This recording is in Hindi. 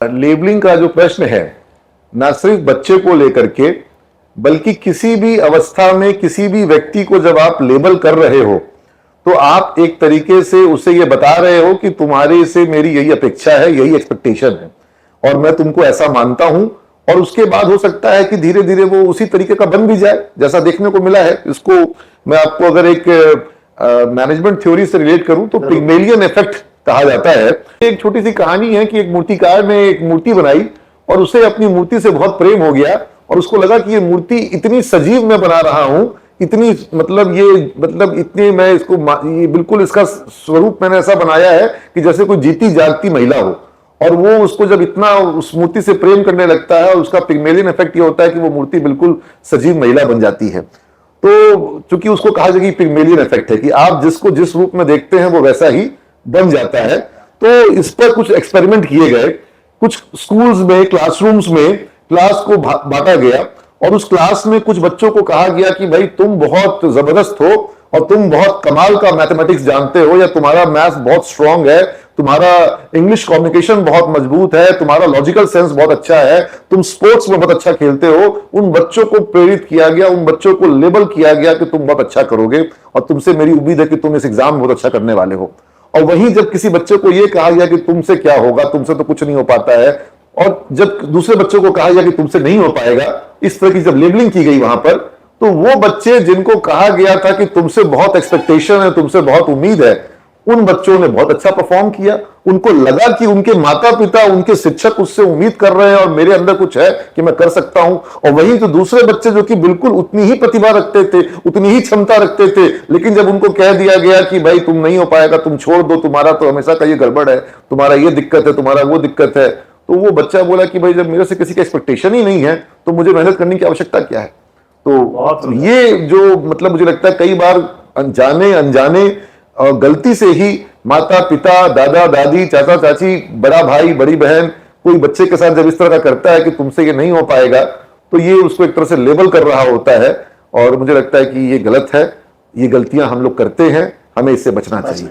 लेबलिंग का जो प्रश्न है, ना सिर्फ बच्चे को लेकर के बल्कि किसी भी अवस्था में किसी भी व्यक्ति को जब आप लेबल कर रहे हो तो आप एक तरीके से उसे ये बता रहे हो कि तुम्हारे से मेरी यही अपेक्षा है, यही एक्सपेक्टेशन है और मैं तुमको ऐसा मानता हूं। और उसके बाद हो सकता है कि धीरे धीरे वो उसी तरीके का बन भी जाए, जैसा देखने को मिला है। इसको मैं आपको अगर एक मैनेजमेंट थ्योरी से रिलेट करूं तो पिग्मेलियन इफेक्ट कहा जाता है। एक छोटी सी कहानी है कि एक मूर्तिकार ने एक मूर्ति बनाई और उसे अपनी मूर्ति से बहुत प्रेम हो गया और उसको लगा कि ये मूर्ति इतनी सजीव मैं बना रहा हूं, इतनी इतनी मैं इसको ये बिल्कुल इसका स्वरूप मैंने ऐसा बनाया है कि जैसे कोई जीती जागती महिला हो। और वो उसको जब इतना उस मूर्ति से प्रेम करने लगता है और उसका पिग्मेलियन इफेक्ट ये होता है कि वो मूर्ति बिल्कुल सजीव महिला बन जाती है। तो चूंकि उसको कहा जाए कि पिग्मेलियन इफेक्ट है कि आप जिसको जिस रूप में देखते हैं वो वैसा ही बन जाता है। तो इस पर कुछ एक्सपेरिमेंट किए गए, कुछ स्कूल्स में क्लासरूम्स में क्लास को बांटा गया और उस क्लास में कुछ बच्चों को कहा गया कि भाई तुम बहुत जबरदस्त हो और तुम बहुत कमाल का मैथमेटिक्स जानते हो, या तुम्हारा मैथ्स बहुत स्ट्रांग है, तुम्हारा इंग्लिश कम्युनिकेशन बहुत मजबूत है, तुम्हारा लॉजिकल सेंस बहुत अच्छा है, तुम स्पोर्ट्स में बहुत अच्छा खेलते हो। उन बच्चों को प्रेरित किया गया, उन बच्चों को लेबल किया गया कि तुम बहुत अच्छा करोगे और तुमसे मेरी उम्मीद है कि तुम इस एग्जाम में बहुत अच्छा करने वाले हो। और वहीं जब किसी बच्चे को यह कहा गया कि तुमसे क्या होगा, तुमसे तो कुछ नहीं हो पाता है, और जब दूसरे बच्चों को कहा गया कि तुमसे नहीं हो पाएगा, इस तरह की जब लेबलिंग की गई वहां पर, तो वो बच्चे जिनको कहा गया था कि तुमसे बहुत एक्सपेक्टेशन है, तुमसे बहुत उम्मीद है, उन बच्चों ने बहुत अच्छा परफॉर्म किया। उनको लगा कि उनके माता पिता, उनके शिक्षक उससे उम्मीद कर रहे हैं और मेरे अंदर कुछ है कि मैं कर सकता हूं। और वहीं तो दूसरे बच्चे जो कि बिल्कुल उतनी ही प्रतिभा रखते थे, उतनी ही क्षमता रखते थे, लेकिन जब उनको कह दिया गया कि भाई तुम नहीं हो पाएगा, तुम छोड़ दो, तुम्हारा तो हमेशा का ये गड़बड़ है, तुम्हारा ये दिक्कत है, तुम्हारा वो दिक्कत है, तो वो बच्चा बोला कि भाई जब मेरे से किसी का एक्सपेक्टेशन ही नहीं है तो मुझे मेहनत करने की आवश्यकता क्या है। तो ये जो मुझे लगता है कई बार अनजाने अनजाने गलती से ही माता पिता, दादा दादी, चाचा चाची, बड़ा भाई, बड़ी बहन कोई बच्चे के साथ जब इस तरह का करता है कि तुमसे ये नहीं हो पाएगा, तो ये उसको एक तरह से लेबल कर रहा होता है। और मुझे लगता है कि ये गलत है, ये गलतियां हम लोग करते हैं, हमें इससे बचना चाहिए।